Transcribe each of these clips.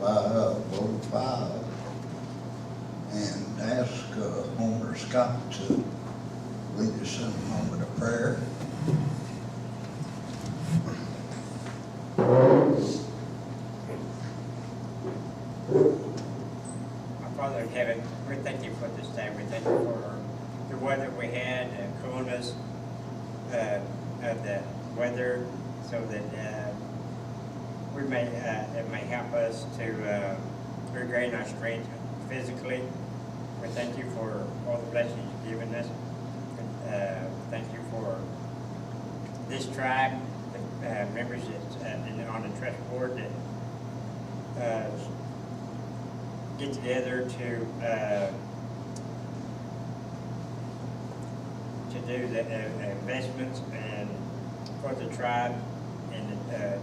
by a vote of 5 and ask Homer Scott to lead us in a moment of prayer. Our Father in heaven, we thank you for this day. We thank you for the weather we had, coolness of the weather, so that we may it may help us to regain our strength physically. We thank you for all the blessings you've given us. Thank you for this tribe, the members that on the trust board that get together to do the investments and for the tribe, and to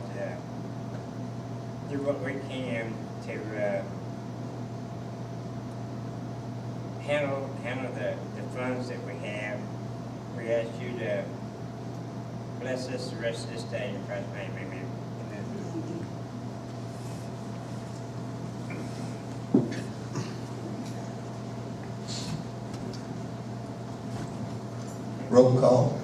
do what we can to handle the funds that we have. We ask you to bless us the rest of this day in Christ's name, amen. Roll call.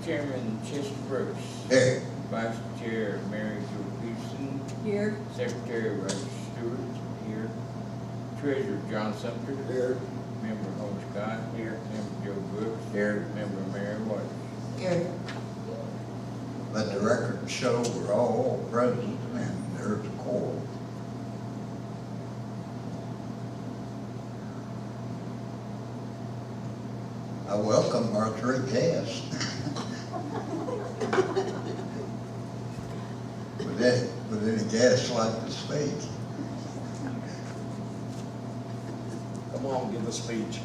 Chairman Chester Brooks. Here. Vice Chair Mary Jo Peterson. Here. Secretary Roger Stewart. Here. Treasurer John Sumter. Here. Member Homer Scott. Here. Member Joe Brooks. Here. Member Mary Waters. Here. Let the record show we're all present and there's a quorum. I welcome our 3 guests. Would any guests like to speak? Come on, give a speech.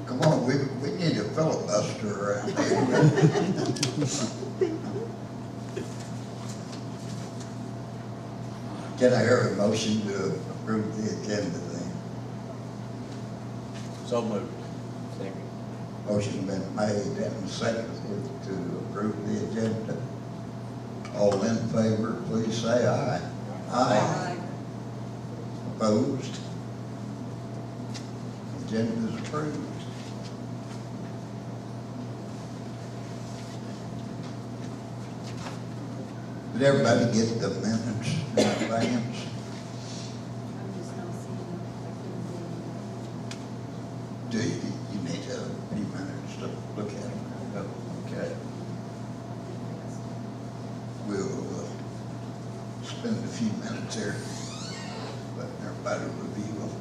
Come on, we need a filibuster around here. Can I hear a motion to approve the agenda then? So moved. Second. Motion been made and seconded to approve the agenda. All in favor, please say aye. Aye. Opposed? Agenda is approved. Did everybody get the minutes in advance? I'm just not seeing, Do you need a few minutes to look at them? Okay. We'll spend a few minutes here letting everybody review them.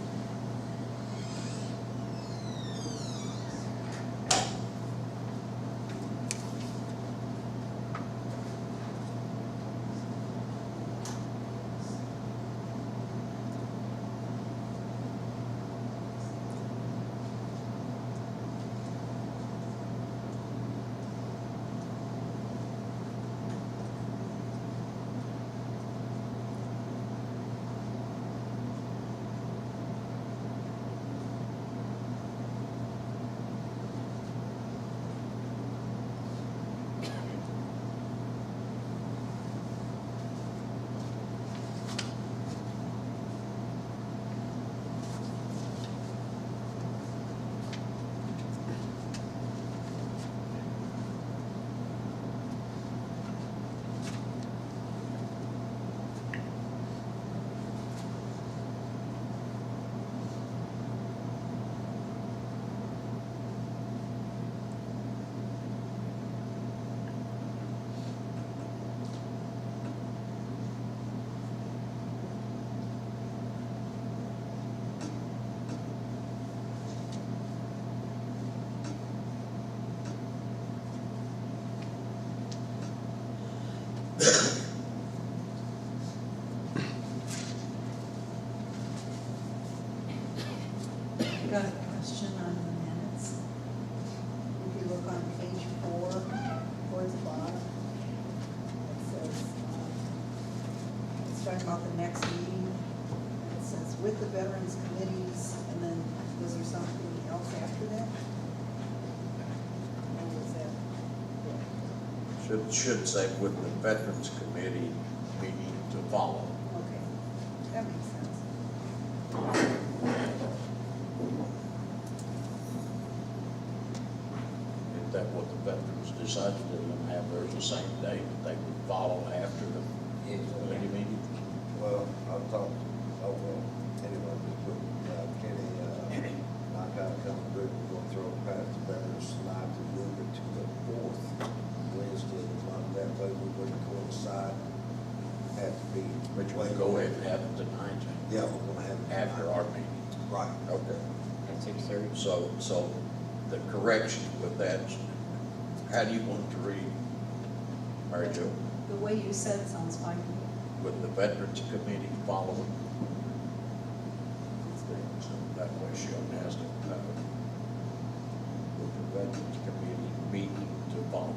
about the next meeting. It says with the veterans committees, and then was there something else after that? Or was that it? Should say with the Veterans Committee meeting to follow. Okay, that makes sense. Is that what the veterans decided to have theirs the same day, that they would follow after the committee meeting? Well, I've talked, oh, well, anyway, just put, Kenny, not gonna come through, we're gonna throw it past the veterans tonight to move it to the fourth Wednesday of the month, that way we wouldn't coincide, have to be. Which we go ahead and have it tonight, Yeah, we're gonna have it after tonight. our meeting. Right. Okay. At 6:30. So the correction with that, how do you want it to read? Mary Jo? The way you said it sounds fine to me. With the Veterans Committee following, That's good. so that way she only has to, with the Veterans Committee meeting to follow.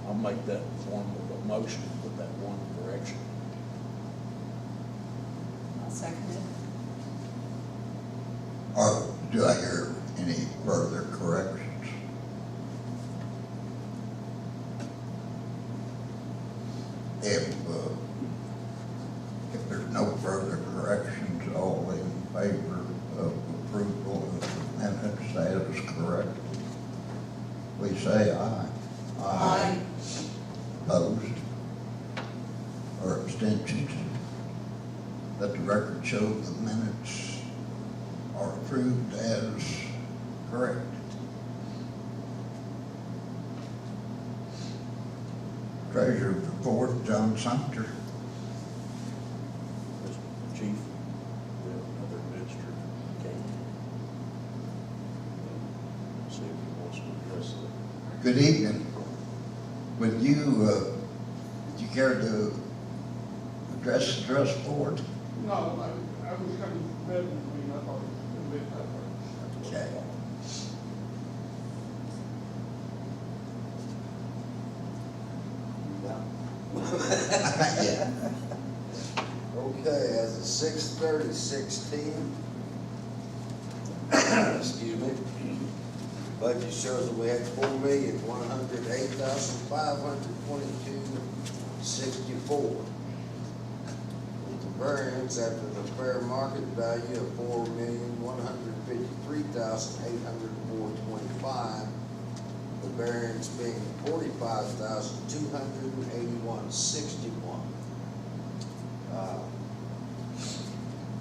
I'll make that form of a motion with that one correction. I'll second it. Or do I hear any further corrections? If there's no further corrections, all in favor of approval of the minutes as corrected, please say aye. Aye. Opposed? Or abstentions? Let the record show the minutes are approved as corrected. Treasurer's report, John Sumter. Mr. Chief, we have another visitor came. See if he wants to address it. Good evening. Would you care to address the trust board? No, I was kind of better than me, I thought it would be that way. Okay. Yeah. Okay, as of 6/30/16, excuse me, budget shows that we had 4,108,522.64. With the variance after the fair market value of 4,153,804.25, the variance being 45,281.61.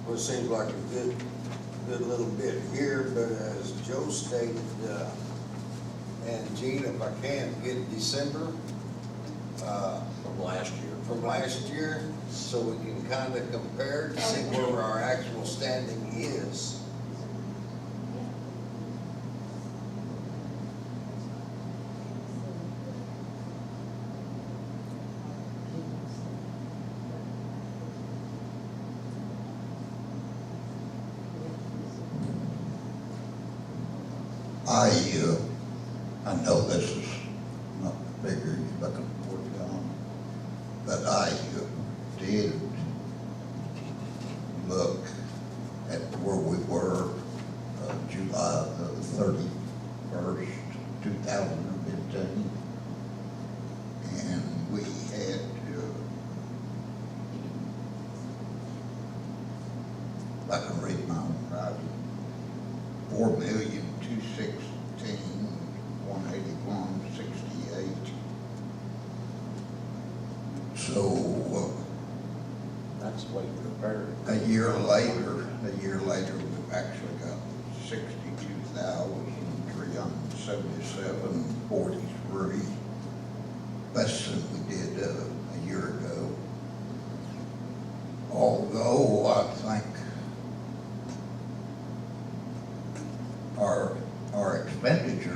Well, it seems like a good little bit here, but as Joe stated, and Gene, if I can, get December, From last year. so we can kind of compare to see where our actual standing is. I know this is not the figure you're looking for, John, but I did look at where we were, July the 31st, 2015, and we had, if I can read my own writing, 4,216,181.68. So, That's way compared. a year later, we've actually got 62,377.43, less than we did a year ago. Although I think our expenditure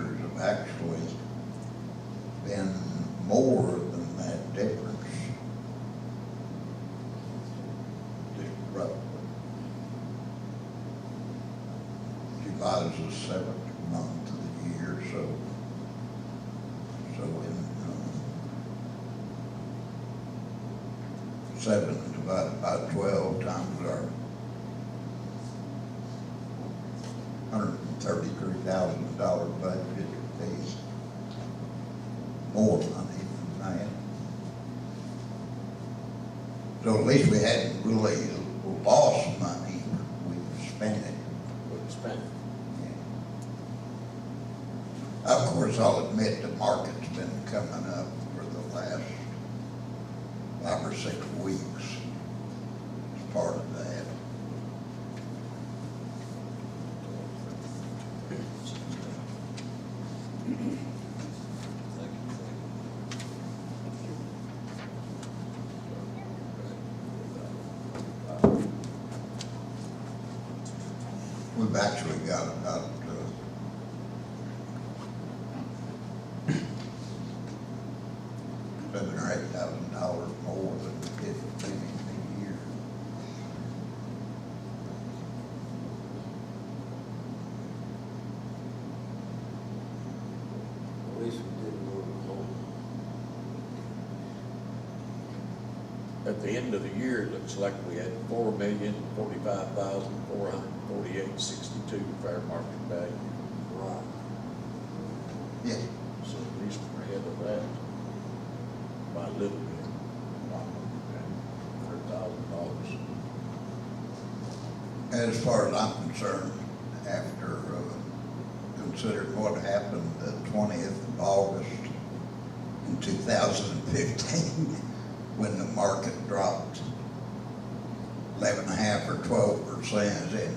27th month of the year, so in, 7 divided by 12 times our $133,000 budget is more money than that. So at least we hadn't really lost money, we spent it. We spent. Of course, I'll admit the market's been coming up for the last 5 or 6 weeks as part of that. We've actually got about $7,000 or $8,000 more than we did at the beginning of the year. At least we didn't go to home. At the end of the year, it looks like we had $4,045,448.62 fair market value. Right. Yeah, So at least we're ahead of that by a little bit. $100,000. as far as I'm concerned, after considering what happened the 20th of August in 2015, when the market dropped 11.5 or 12% in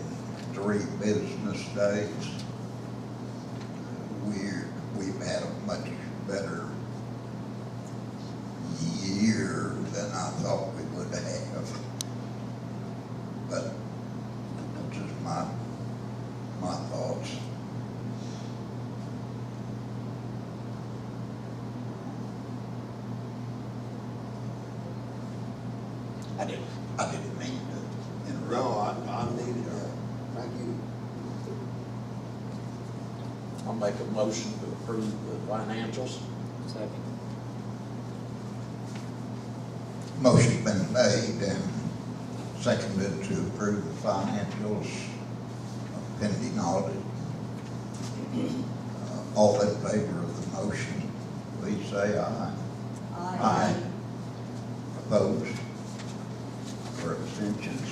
3 business days, we've had a much better year than I thought we would have. But that's just my thoughts. I didn't mean to interrupt. No, I needed that. Thank you. I'll make a motion to approve the financials. Second. Motion's been made and seconded to approve the financials pending audit. All in favor of the motion, please say aye. Aye. Opposed? Or abstentions?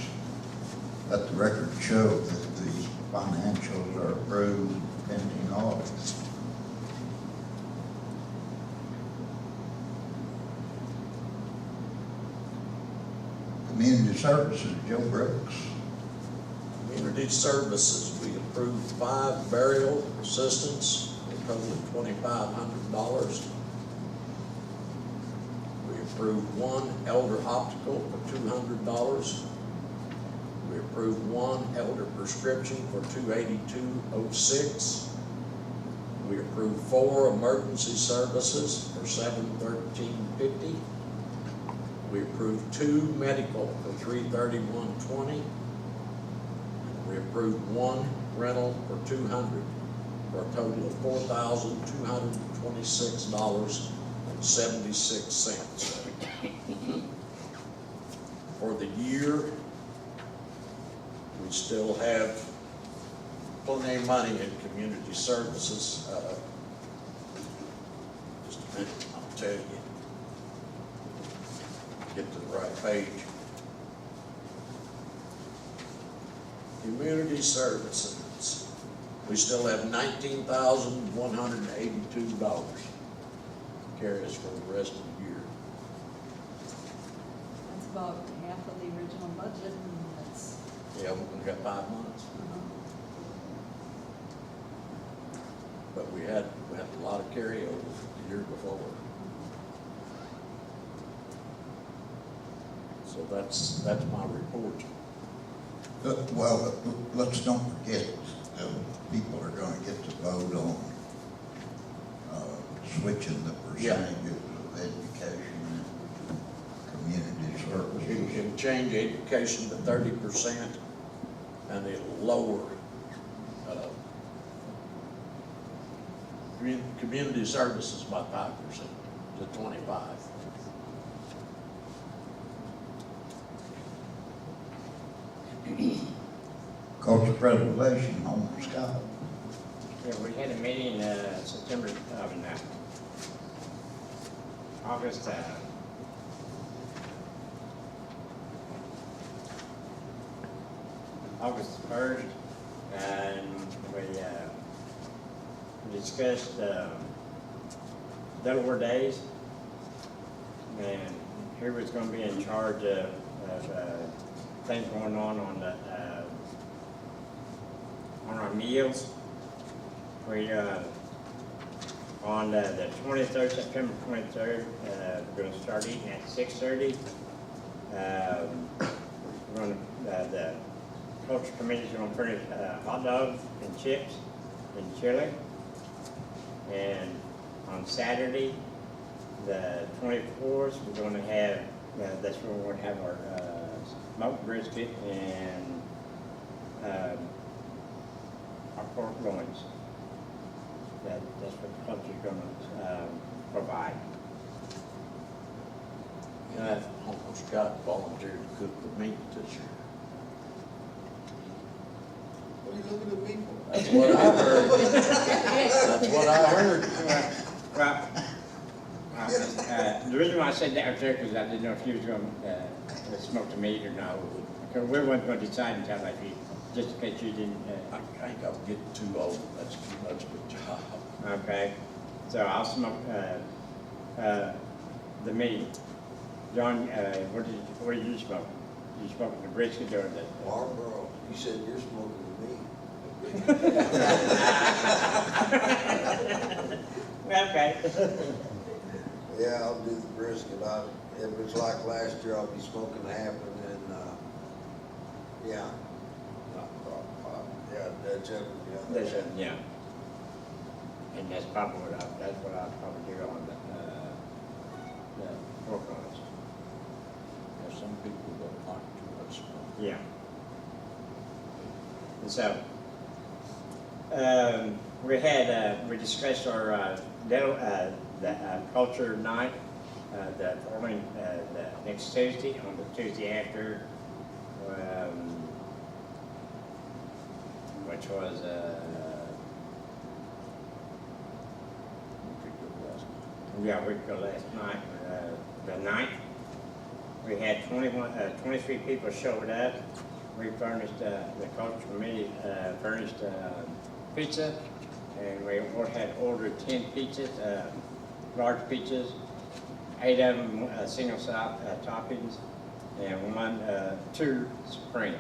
Let the record show that the financials are approved pending audit. Community Services, Joe Brooks. Community Services, we approved 5 burial assistants, a total of $2,500. We approved 1 elder optical for $200. We approved 1 elder prescription for $282.06. We approved 4 emergency services for $713.50. We approved 2 medical for $331.20. We approved 1 rental for $200, for a total of $4,226.76. For the year, we still have plenty of money in community services. Just a minute, I'll tell you. Get to the right page. Community services, we still have $19,182 carry us for the rest of the year. That's about half of the original budget, and that's, Yeah, we've only got 5 months, but we had a lot of carryover the year before. So that's my report. Well, let's don't forget, people are going to get to vote on switching the percentages of education and community You services. can change education to 30%, and it'll lower Community services by 5% to 25. Culture preservation, Homer Scott. Yeah, we had a meeting, September, no, August, August 1st, and we discussed Delaware Days, and who was going to be in charge of things going on our meals. We on the 23rd, September 23rd, we're going to start eating at 6:30. We're going to the culture committee is going to furnish hot dogs and chips and chili. And on Saturday, the 24th, we're going to have that's when we're going to have our smoked brisket and our pork loins. That's what the culture is going to provide. Homer Scott volunteered to cook the meat this year. What are you looking at me for? That's what I heard. That's what I heard. Well, the reason why I said that was there because I didn't know if you was going to smoke the meat or not. Because we weren't going to decide until like you, just in case you didn't. I think I'm getting too old. That's too much of a job. Okay, so I'll smoke the meat. John, what did you smoke? You smoking the brisket or the? Marlboro, you said you're smoking with me. Okay. Yeah, I'll do the brisket. If it's like last year, I'll be smoking half and then, yeah. Yeah, that's it. That's it, yeah. And that's probably what I'll probably do on the pork loins. There's some people that like too much smoke. Yeah. And so, we discussed our culture night, the following, the next Tuesday, on the Tuesday after, which was, yeah, we go last night, the 9th. We had 23 people showed up. We furnished, the culture committee furnished pizza, and we had ordered 10 pizzas, large pizzas, 8 of them single toppings, and 2 supreme.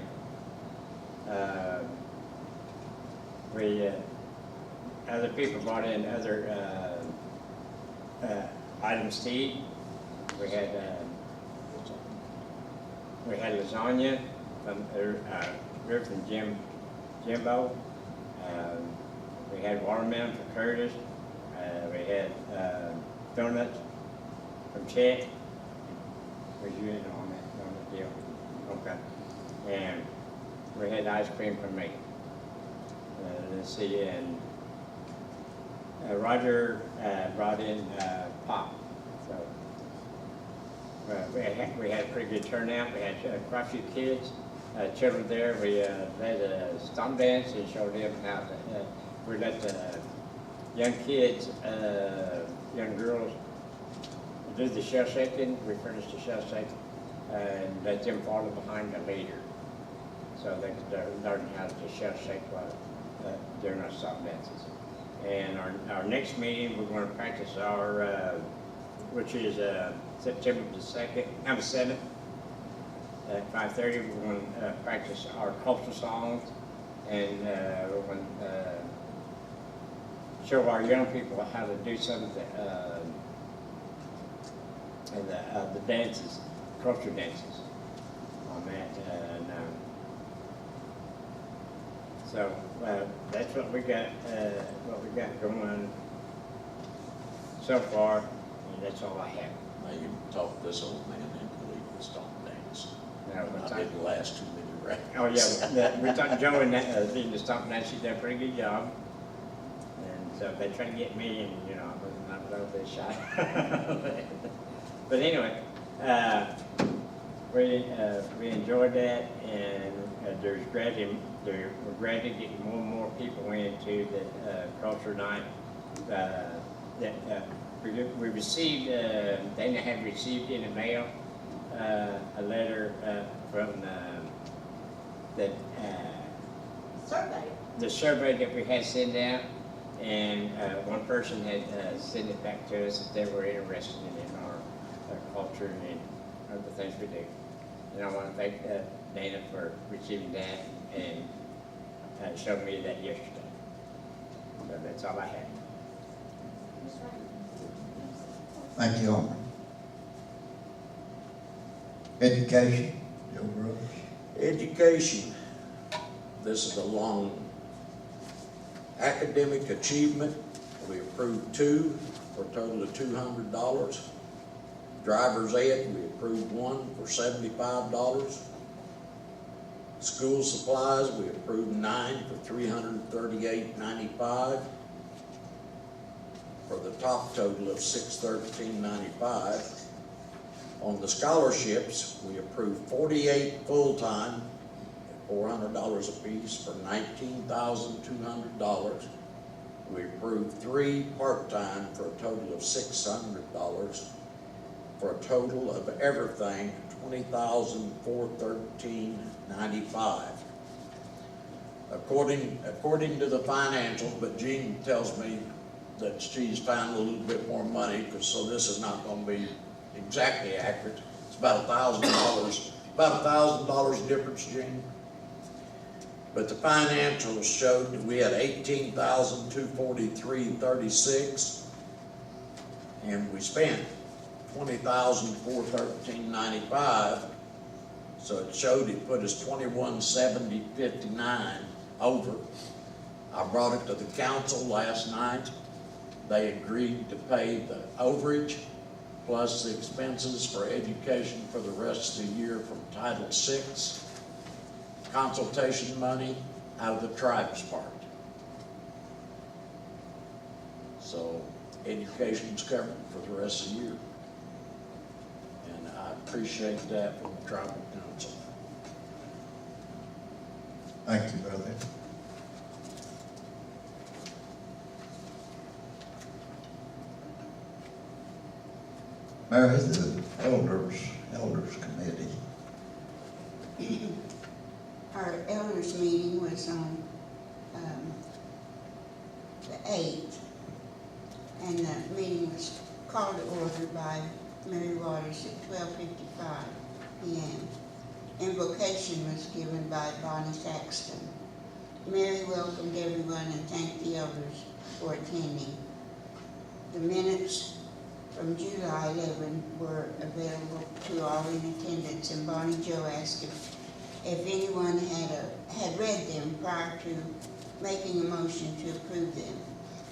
Other people brought in other items to eat. We had lasagna from Ruth and Jimbo. We had watermelon for Curtis. We had donuts from Chet. Was you in on that donut deal? Okay. And we had ice cream from me. Let's see, and Roger brought in pop. So we had a pretty good turnout. We had quite a few kids, children there. We had a stomp dance and showed them how to, we let the young kids, young girls do the shell shaking. We furnished the shell shake and let them follow behind the leader. So they could learn how to shell shake during our stomp dances. And our next meeting, we're going to practice our, which is September the 7th at 5:30. We're going to practice our cultural songs, and we're going to show our young people how to do some of the dances, cultural dances on that. So that's what we got going so far, and that's all I have. Now you talked this old man into leaving the stomp dance. No, I didn't last too many rounds. Oh yeah, we talked Joe and leading the stomp dance. She did a pretty good job, and So if they try to get me, and, you know, I'm not going to be shy. But anyway, we enjoyed that, and we're gradually getting more and more people into the culture night. We received, Dana had received in the mail a letter from Survey. the survey that we had sent out, and one person had sent it back to us that they were interested in our culture and other things we do. And I want to thank Dana for receiving that and showed me that yesterday. So that's all I have. Thank you, Homer. Education, Joe Brooks. Education, this is a long academic achievement. We approved 2 for a total of $200. Driver's ed, we approved 1 for $75. School supplies, we approved 9 for $338.95 for the top total of $613.95. On the scholarships, we approved 48 full-time at $400 apiece for $19,200. We approved 3 part-time for a total of $600, for a total of everything $20,413.95. According to the financial, but Jean tells me that she's found a little bit more money, so this is not going to be exactly accurate. It's about $1,000, about $1,000 difference, Jean. But the financials showed that we had $18,243.36, and we spent $20,413.95. So it showed it put us $21,750.59 over. I brought it to the council last night. They agreed to pay the overage plus the expenses for education for the rest of the year from Title VI, consultation money out of the tribes part. So education's covered for the rest of the year. And I appreciate that from the tribal council. Thank you, brother. Mary, the elders committee. Our elders meeting was on the 8th, and the meeting was called to order by Mary Waters at 12:55 p.m. Invocation was given by Bonnie Saxton. Mary welcomed everyone and thanked the elders for attending. The minutes from July 11 were available to all in attendance, and Bonnie Jo asked if anyone had read them prior to making a motion to approve them.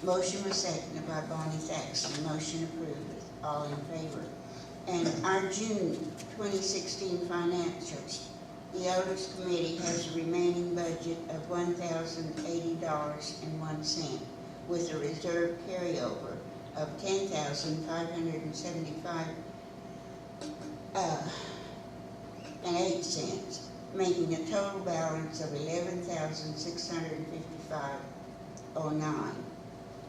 Motion was seconded by Bonnie Saxton. Motion approved. All in favor. And our June 2016 financials. The Elders Committee has a remaining budget of $1,080.01 with a reserve carryover of $10,575.08, making a total balance of $11,655.09.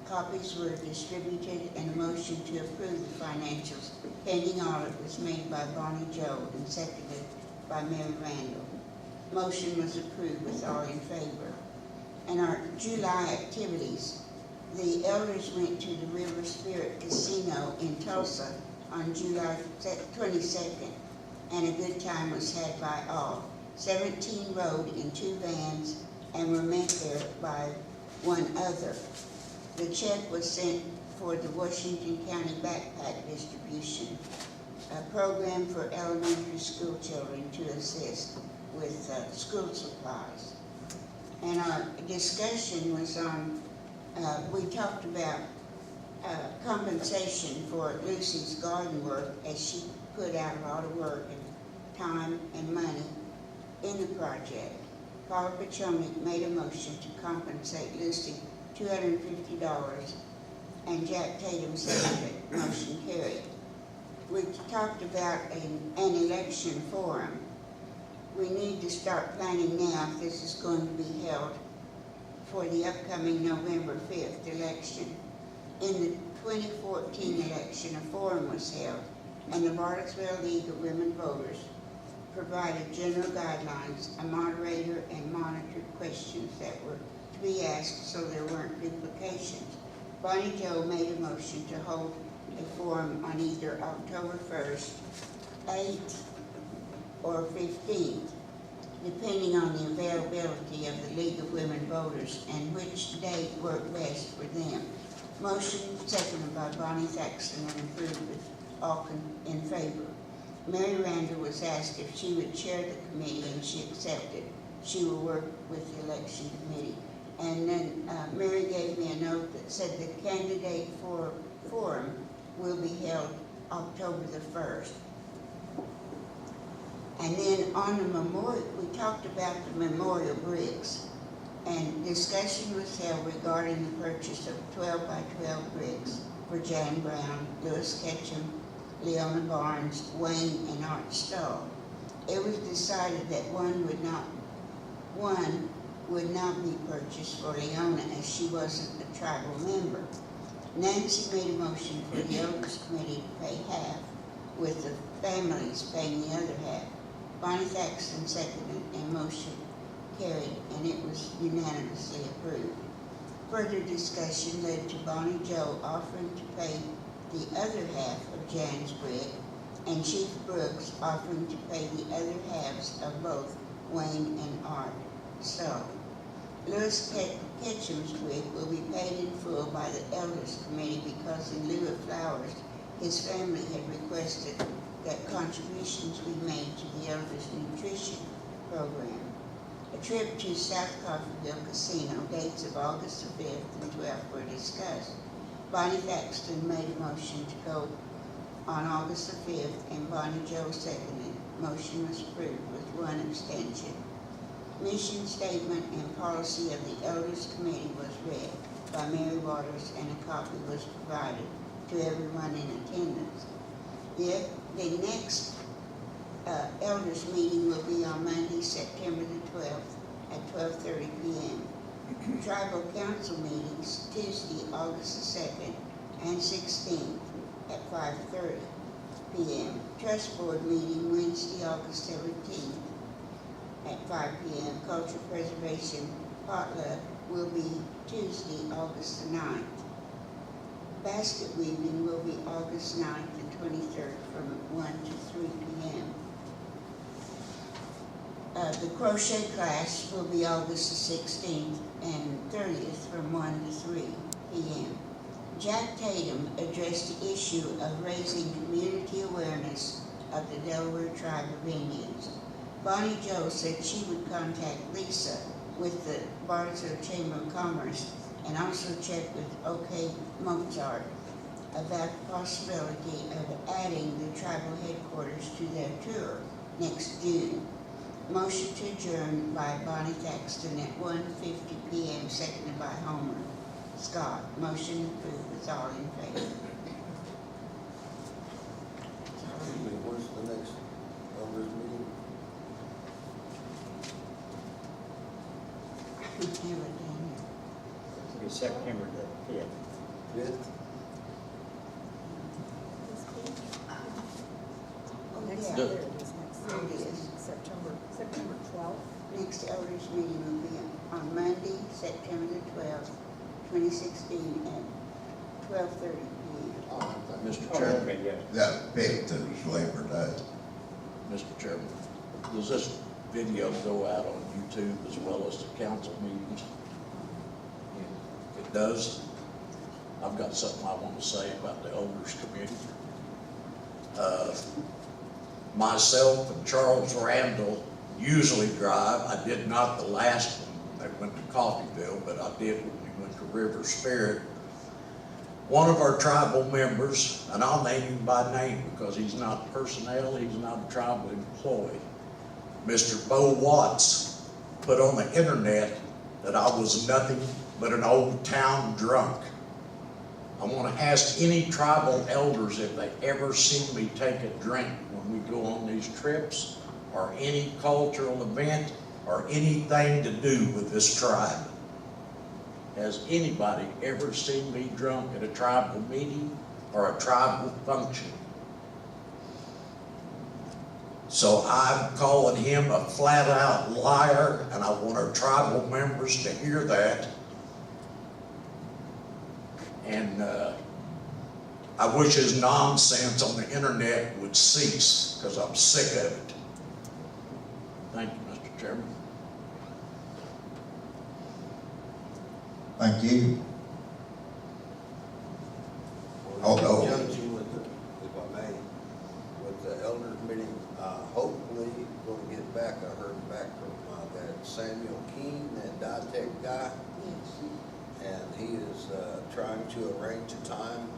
Copies were distributed, and a motion to approve the financials pending audit was made by Bonnie Jo and seconded by Mary Randall. Motion was approved with all in favor. And our July activities. The elders went to the River Spirit Casino in Tulsa on July 22nd, and a good time was had by all. 17 rode in 2 vans and were met there by 1 other. The check was sent for the Washington County Backpack Distribution, a program for elementary school children to assist with school supplies. And our discussion was on we talked about compensation for Lucy's garden work, as she put out a lot of work and time and money in the project. Paula Pachomic made a motion to compensate Lucy $250, and Jack Tatum seconded. Motion carried. We talked about an election forum. We need to start planning now if this is going to be held for the upcoming November 5th election. In the 2014 election, a forum was held, and the Bartlesville League of Women Voters provided general guidelines, a moderator, and monitored questions that were to be asked so there weren't duplications. Bonnie Jo made a motion to hold a forum on either October 1st, 8th, or 15th, depending on the availability of the League of Women Voters and which date worked best for them. Motion seconded by Bonnie Thaxton and approved with all in favor. Mary Randall was asked if she would chair the committee, and she accepted. She will work with the election committee. And then Mary gave me a note that said the candidate for forum will be held October the 1st. And then on the memorial, we talked about the memorial bricks, and discussion was held regarding the purchase of 12 by 12 bricks for Jan Brown, Lewis Ketchum, Leona Barnes, Wayne, and Art Stahl. It was decided that one would not be purchased for Leona as she wasn't a tribal member. Nancy made a motion for the Elders Committee to pay half, with the families paying the other half. Bonnie Thaxton seconded, and motion carried, and it was unanimously approved. Further discussion led to Bonnie Jo offering to pay the other half of Jan's brick, and Chief Brooks offering to pay the other halves of both Wayne and Art. So, Lewis Ketchum's brick will be paid in full by the Elders Committee because in lieu of flowers, his family had requested that contributions be made to the Elders Nutrition Program. A trip to South Coffeyville Casino, dates of August the 5th and 12th were discussed. Bonnie Thaxton made a motion to go on August the 5th, and Bonnie Jo seconded. Motion was approved with one abstention. Mission statement and policy of the Elders Committee was read by Mary Waters, and a copy was provided to everyone in attendance. The next Elders meeting will be on Monday, September the 12th at 12:30 p.m. Tribal Council meetings Tuesday, August the 2nd and 16th at 5:30 p.m. Trust Board meeting Wednesday, August 17th at 5 p.m. Cultural Preservation potluck will be Tuesday, August the 9th. Basket weaving will be August 9th and 23rd from 1 to 3 p.m. The crochet class will be August the 16th and 30th from 1 to 3 p.m. Jack Tatum addressed the issue of raising community awareness of the Delaware Tribe of Indians. Bonnie Jo said she would contact Lisa with the Bartlesville Chamber of Commerce and also check with OK Mozart about the possibility of adding the tribal headquarters to their tour next June. Motion to adjourn by Bonnie Thaxton at 1:50 p.m., seconded by Homer Scott. Motion approved with all in favor. Where's the next Elders meeting? It'll be September the 5th. Fifth? Oh, next Yeah. there it is, next There it is. September 12th. Next Elders meeting will be on Monday, September the 12th, 2016 at 12:30 p.m. Mr. Oh, Chairman, okay, yes. That 5th is Labor Day. Mr. Chairman, does this video go out on YouTube as well as the council meetings? It does. I've got something I want to say about the Elders Committee. Myself and Charles Randall usually drive. I did not the last one. I went to Coffeyville, but I did when we went to River Spirit. One of our tribal members, and I'll name him by name because he's not personnel, he's not a tribal employee, Mr. Bo Watts, put on the internet that I was nothing but an old town drunk. I want to ask any tribal elders if they ever seen me take a drink when we go on these trips, or any cultural event, or anything to do with this tribe. Has anybody ever seen me drunk at a tribal meeting or a tribal function? So I'm calling him a flat-out liar, and I want our tribal members to hear that. And I wish his nonsense on the internet would cease, because I'm sick of it. Thank you, Mr. Chairman. Thank you. Well, in Oh, no. conjunction with the, if I may, with the elders meeting, hopefully we'll get back, I heard back from that Samuel Keene, that DITEC guy, and he is trying to arrange a time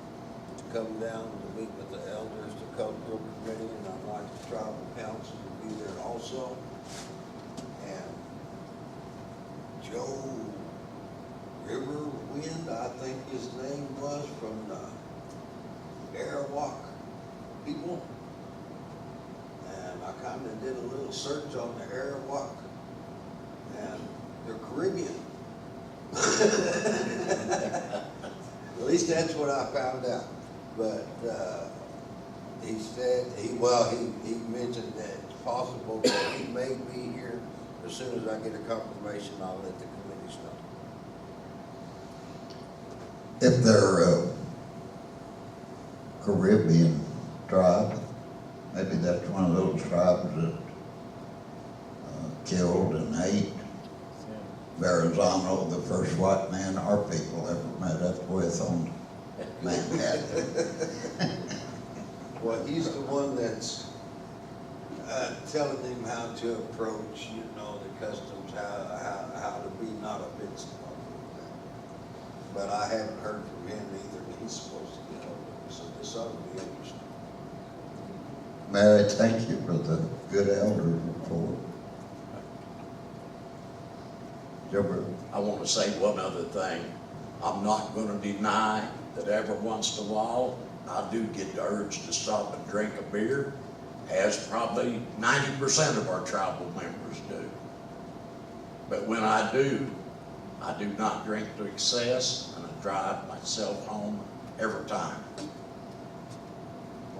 to come down to meet with the elders, the cultural committee, and I'd like the tribal council to be there also. And Joe Riverwind, I think his name was, from the Arawak people. And I kind of did a little search on the Arawak, and they're Caribbean. At least that's what I found out. But he said, he mentioned that it's possible that he may be here. As soon as I get a confirmation, I'll let the committees know. If they're a Caribbean tribe, maybe that's one of those tribes that killed and ate Verrazano, the first white man our people ever met up with on Manhattan. Well, he's the one that's telling him how to approach, the customs, how to be not a bit smart. But I haven't heard from him either. He's supposed to get hold of me, so this ought to be interesting. Mary, thank you for the good elder report. Gilbert? I want to say one other thing. I'm not going to deny that every once in a while, I do get the urge to stop and drink a beer, as probably 90% of our tribal members do. But when I do not drink to excess, and I drive myself home every time,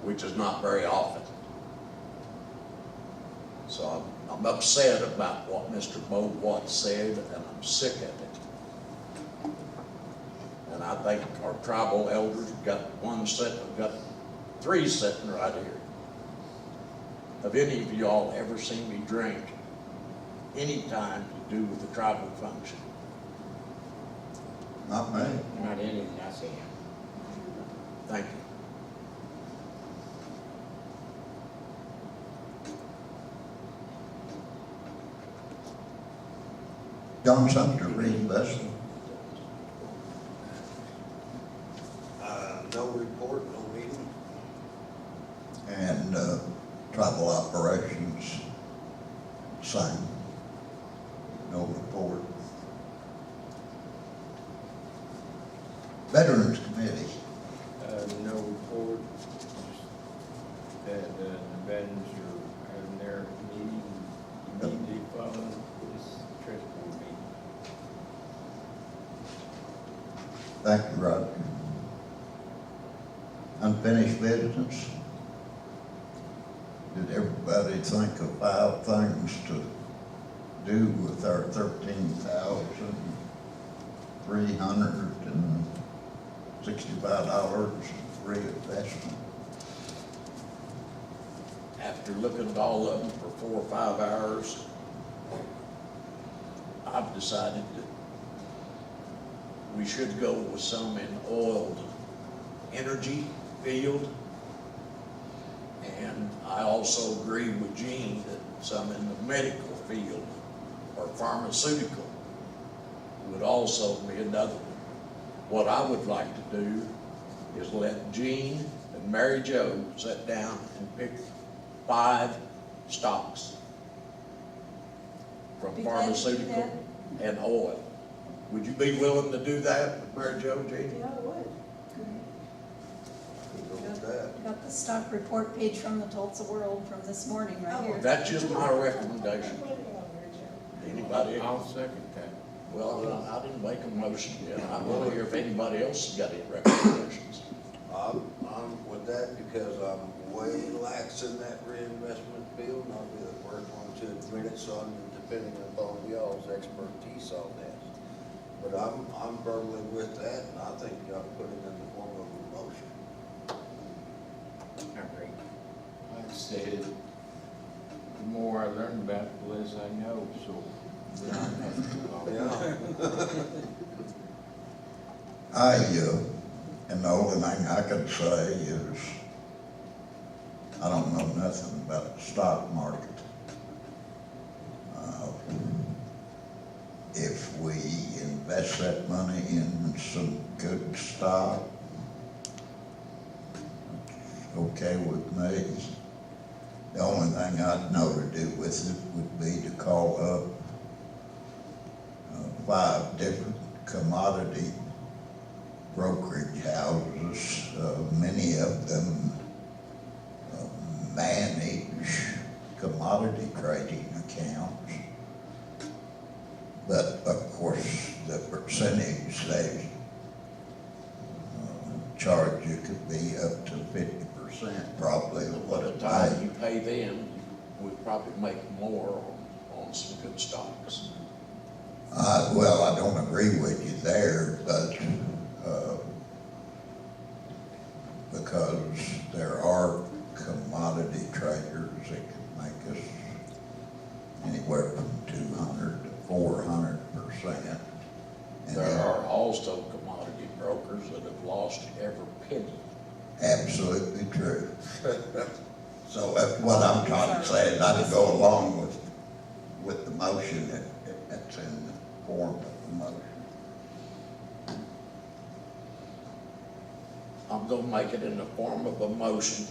which is not very often. So I'm upset about what Mr. Bo Watt said, and I'm sick of it. And I think our tribal elders have got one sitting, we've got three sitting right here. Have any of y'all ever seen me drink any time to do with the tribal function? Not me. Not any, I see him. Thank you. John Sumter, Reed Vessel. No report, no meeting. And tribal operations, same. No report. Veterans Committee. No report, just that the veterans are having their meeting immediately following this trust board meeting. Thank you, Roger. Unfinished business. Did everybody think of 5 things to do with our $13,365 reinvestment? After looking at all of them for 4 or 5 hours, I've decided that we should go with some in oil energy field. And I also agree with Gene that some in the medical field or pharmaceutical would also be another one. What I would like to do is let Gene and Mary Jo sit down and pick 5 stocks from Be glad to do pharmaceutical and oil. Would you be willing to do that, Mary Jo, Jean? Yeah, I would. Go with that. Got the stock report page from the Tulsa World from this morning right here. That's just my recommendation. Put it on there, Joe. Anybody else? I'll second that. Well, I didn't make a motion yet. I want to hear if anybody else has got any recommendations. I'm with that because I'm way lax in that reinvestment field, and I'll be the first one to admit it, so I'm depending upon y'all's expertise on this. But I'm firmly with that, and I think you ought to put it in the form of a motion. I agree. Like I said, the more I learn about it, the less I know, so. Yeah. And the only thing I can say is, I don't know nothing about the stock market. If we invest that money in some good stock, it's okay with me. The only thing I'd know to do with it would be to call up 5 different commodity brokerage houses. Many of them manage commodity trading accounts. But of course, the percentage they charge you could be up to 50% probably of By what the it time pays. you pay them, you would probably make more on some good stocks. Well, I don't agree with you there, but because there are commodity traders that can make us anywhere from 200 to 400%. And There are also commodity brokers that have lost every penny. absolutely true. So what I'm trying to say is I can go along with the motion that's in the form of the motion. I'm gonna make it in the form of a motion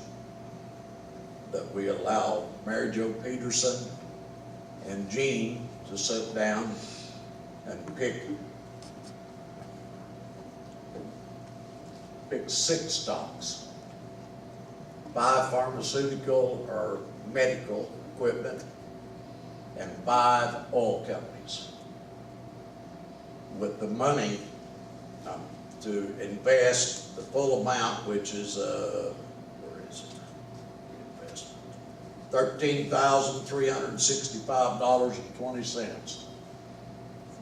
that we allow Mary Jo Peterson and Jean to sit down and pick 6 stocks. 5 pharmaceutical or medical equipment and 5 oil companies. With the money to invest the full amount, which is, where is it? Investment. $13,365.20. So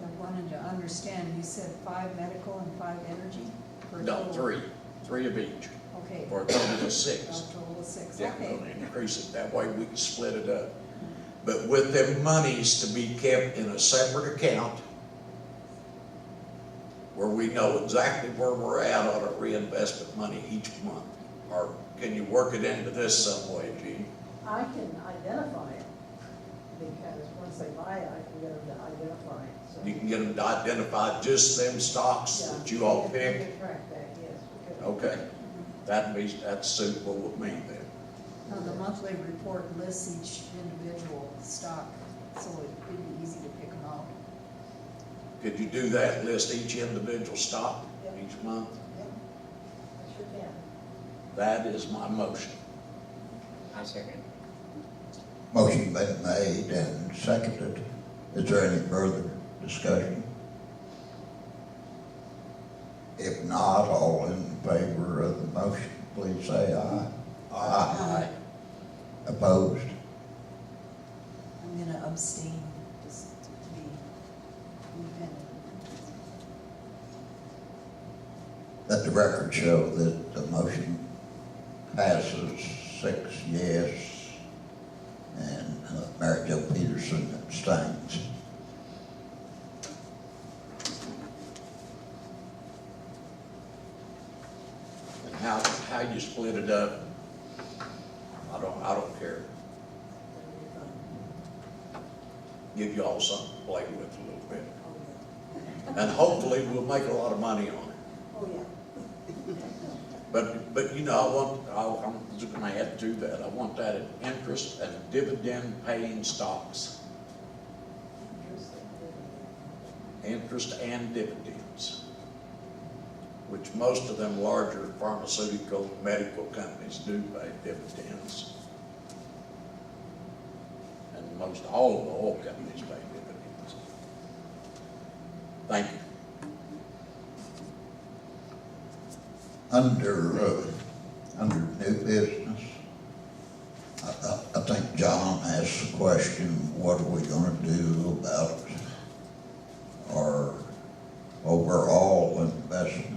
I wanted to understand, you said 5 medical and 5 energy? per No, total? 3 of each, Okay. for a total of A 6. total of 6, Yeah, okay. we'll increase it, that way we can split it up. But with them monies to be kept in a separate account, where we know exactly where we're at on our reinvestment money each month. Or can you work it into this some way, Gene? I can identify it, because once they buy it, I can get them to identify it, so. You can get them to identify just them stocks Yeah, that you all we pick? can track that, yes. we can. Okay, that's suitable with me then. Now, the monthly report lists each individual stock, so it'd be easy to pick them out. Could you do that, list each individual stock Yep. each month? Yep, I sure can. That is my motion. I second. Motion been made and seconded. Is there any further discussion? If not, all in favor of the motion, please say aye. Aye. Opposed? I'm gonna abstain, just to be independent. Let the record show that the motion passes 6 yes, and Mary Jo Peterson abstains. And how you split it up, I don't care. Give y'all something to play with a little bit. And hopefully we'll make a lot of money on it. Oh, yeah. But you know, I'm just gonna add to that, I want that in interest and dividend paying stocks. interest and dividends, which most of them larger pharmaceutical, medical companies do pay dividends. And most all of the oil companies pay dividends. Thank you. Under new business, I think John asked the question, what are we gonna do about our overall investment?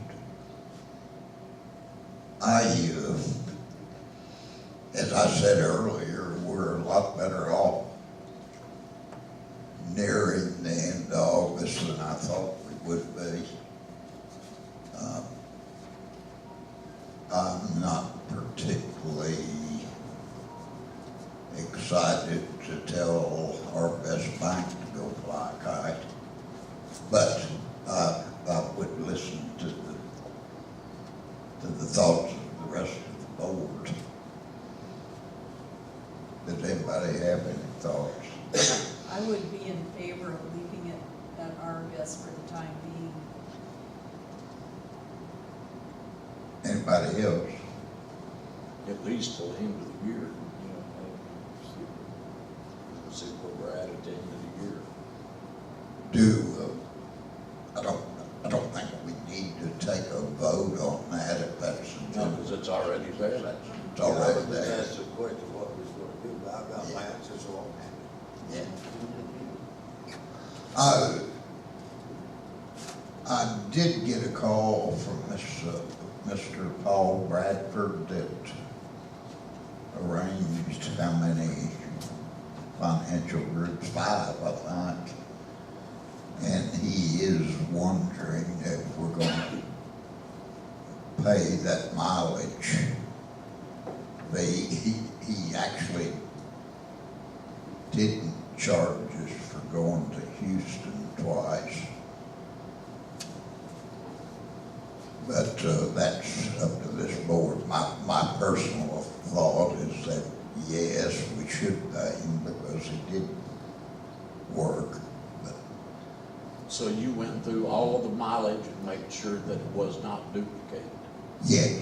As I said earlier, we're a lot better off nearing the end of August than I thought we would be. I'm not particularly excited to tell our best bank to go fly a kite, but I would listen to the thoughts of the rest of the board. Does anybody have any thoughts? I would be in favor of leaving it at Argus for the time being. Anybody else? At least till the end of the year. See where we're at the end of the year. I don't think we need to take a vote on that if that's the No, because it's already there. It's already Yeah, there. that's the question, what we're gonna do, but I've got my answers along. Yeah. I did get a call from Mr. Paul Bradford that arranged how many financial groups, 5, I think. And he is wondering if we're going to pay that mileage fee. He actually didn't charge us for going to Houston twice. But that's up to this board. My personal thought is that, yes, we should pay him because he did work. But So you went through all of the mileage and made sure that it was not duplicated. yes,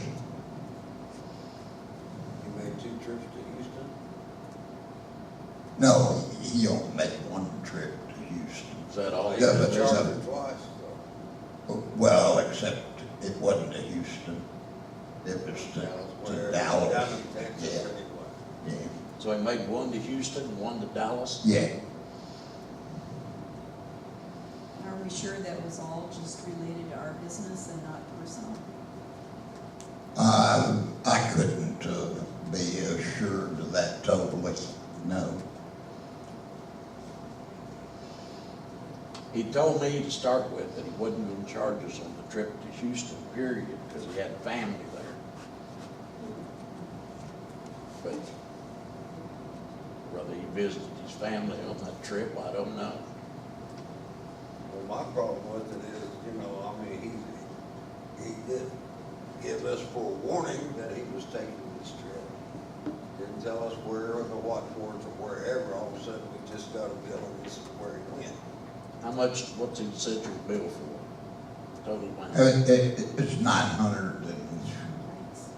You made 2 trips to Houston? no, he only made one trip to Houston. Is that all? Yeah, but Charged there's him twice, though. Well, except it wasn't to Houston. It was to Dallas. Down in Texas, Yeah. anyway. Yeah, So he made one to Houston, one to Dallas? yeah. Are we sure that was all just related to our business and not personal? I couldn't be assured of that totally, no. He told me to start with that he wasn't going to charge us on the trip to Houston, period, because he had family there. But whether he visited his family on that trip, I don't know. Well, my problem with it is, I mean, he did give us forewarning that he was taking this trip. Didn't tell us where or the what for it or wherever. All of a sudden, we just got a bill and this is where he went. How much, what's he set your bill for? Total amount? It's $930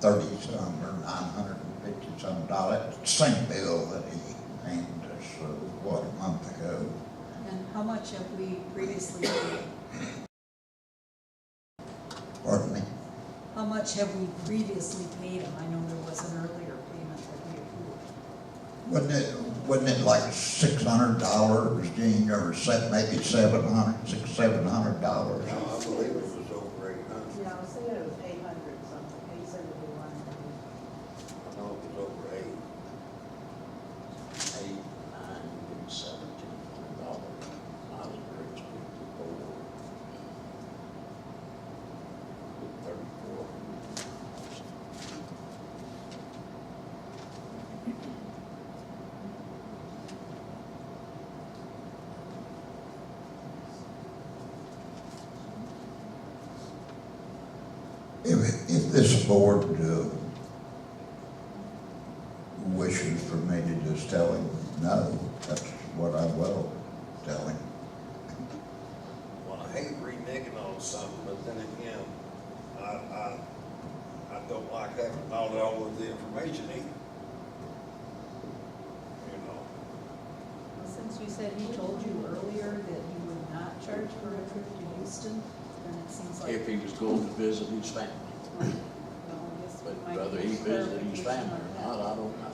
some or $950 some dollars. Same bill that he handed us, a month ago. And how much have we previously paid? Pardon me? How much have we previously paid him? I know there was an earlier payment that we approved. Wasn't it like $600, Gene, or maybe $700, $700? No, I believe it was over 800. Yeah, I was thinking it was 800 something, 871. I know it was over 8. 8, 9, even $1,700. Mileage bridge, 54. 34. If this board wishes for me to just tell him no, that's what I will tell him. Well, something, but then again, I don't like having all of the information either. You know, Well, since you said he told you earlier that he would not charge for a trip to Houston, then it seems like. If he was going to visit his family. Well, I guess we But might whether need he visited his clarification family on or that. not, I don't know.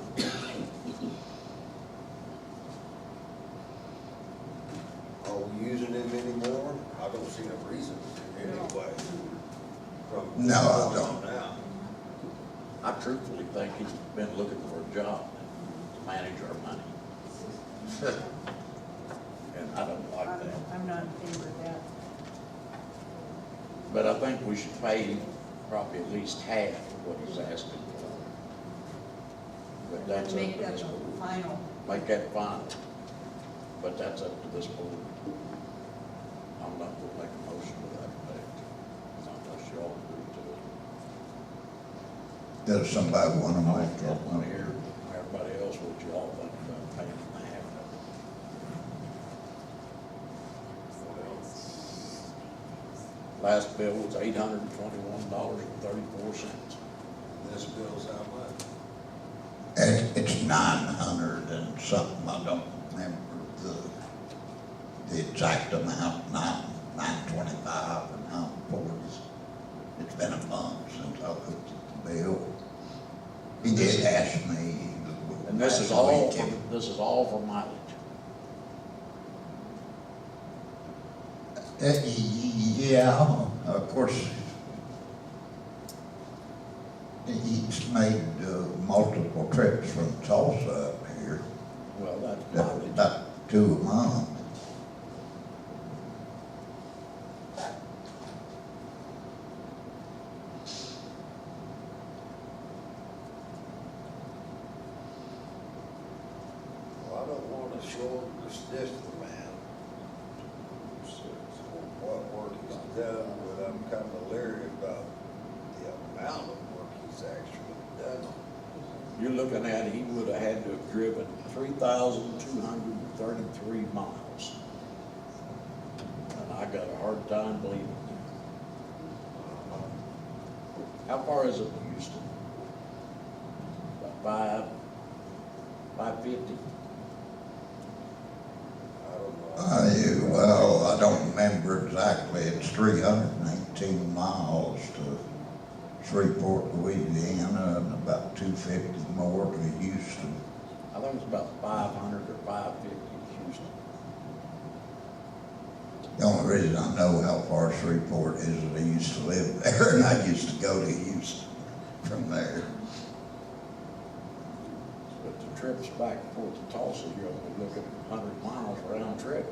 are we using them anymore? I don't see a reason to anyway. From No, I this point don't. on out. I truthfully think he's been looking for a job to manage our money. And I don't like that. I'm not in favor of that. But I think we should pay him probably at least half of what he's asking for. But And that's then up make to that this the board. final. Make that final. But that's up to this board. I'm not gonna make a motion to that effect, unless y'all agree to it. Does somebody want to I make don't that want one to hear everybody else what you all think about paying him half of it. Last bill was $821.34. This bill's how much? It's 900 and something, I don't remember the exact amount, 925 or 940. It's been a month since I looked at the bill. He did ask me. And this is last all, week for mileage. Yeah, of course, he's made multiple trips from Tulsa up here, Well, that's mileage. about 2 a month. Well, I don't want to short this man. What work he's done, but I'm kind of leery about the amount of work he's actually done. You're looking at, he would have had to have driven 3,233 miles. And I got a hard time believing that. How far is it to Houston? About 550? I don't know. Well, I don't remember exactly, it's 318 miles to Shreveport, Louisiana, and about 250 more to Houston. I think it's about 500 or 550 in Houston. The only reason I know how far Shreveport is that I used to live there, and I used to go to Houston from there. But the trips back and forth to Tulsa, you're only looking at 100 miles round trip.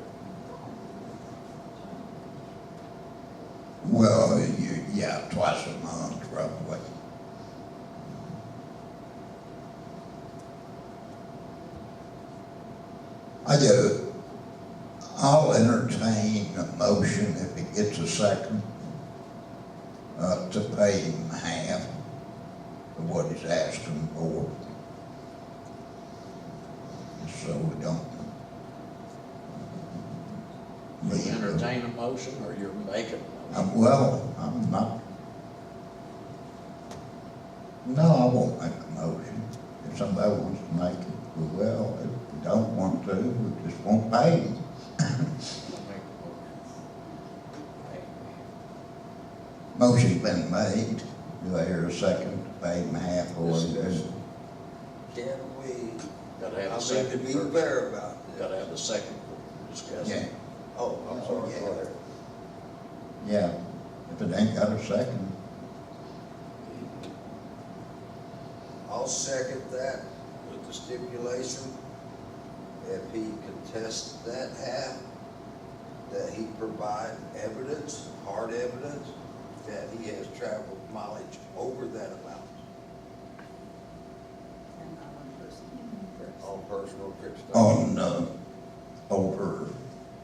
Well, yeah, twice a month, roughly. I'll entertain a motion if it gets a second, to pay him half of what he's asking for. So we don't. You entertain a motion or you're making a motion? Well, I'm not. No, I won't make a motion. If somebody wants to make it, we will. If we don't want to, we just won't pay him. Motion's been made. Do I hear a second to pay him half or what he is? Can we, Gotta have I a mean, to second be first. fair about Gotta this. have the second discussion. Yeah, Oh, I'm sorry, Yeah. go ahead. yeah. If it ain't got a second, I'll second that with the stipulation, if he contests that half, that he provide evidence, hard evidence, that he has traveled mileage over that amount And not one person. on personal trips. on, over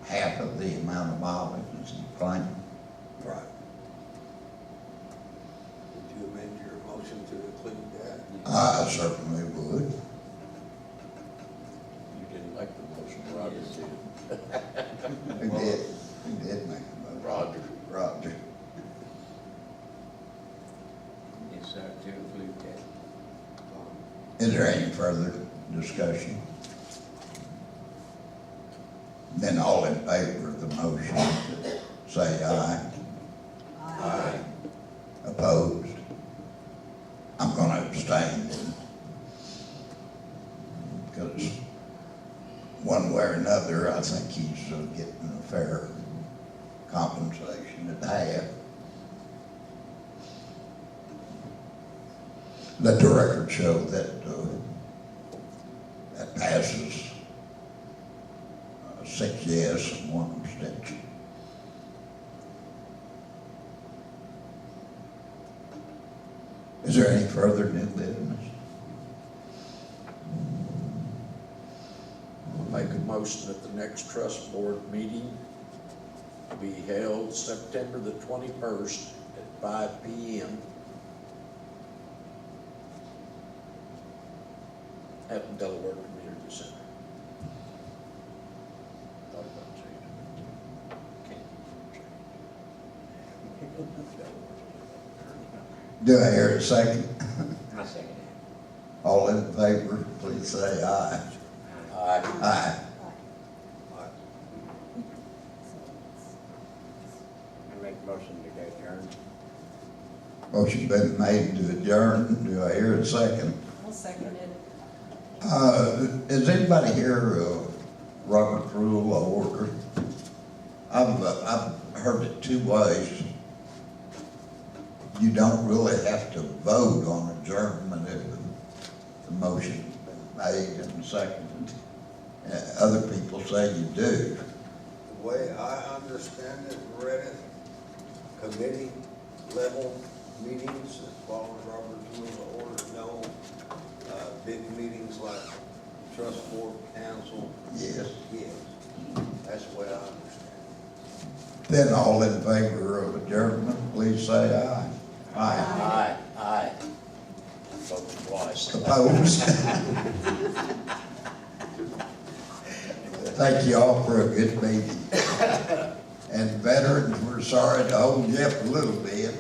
half of the amount of mileage as he claimed. Right. Would you amend your motion to include that? I certainly would. You didn't make the motion, Roger did. He did make a motion. Roger. Roger. Is there any further discussion? Then all in favor of the motion, say aye. Aye. Opposed? I'm gonna abstain then. Because one way or another, I think he's getting a fair compensation at half. Let the record show that that passes 6 yes and 1 abstention. Is there any further new business? I'll make a motion that the next trust board meeting be held September the 21st at 5 p.m. at the Delaware Community Center. Thought about changing it. Can't Do I hear a second? I'll second it. All in favor, please say aye. Aye. Aye. I make a motion to go adjourn. Motion been made to adjourn. Do I hear a second? I'll second it. Is anybody here, Robert's Rule of Order? I've heard it two ways. You don't really have to vote on adjournment if the motion's been made and seconded. Other people say you do. The way I understand it, read it, committee level meetings that follow Robert's Rules of Order, no, big meetings like trust board, council. Yes. Yes, that's the way I understand it. Then all in favor of adjournment, please say aye. Aye. Aye. Vote twice. Opposed? Thank you all for a good meeting. And veterans, we're sorry to hold you up a little bit.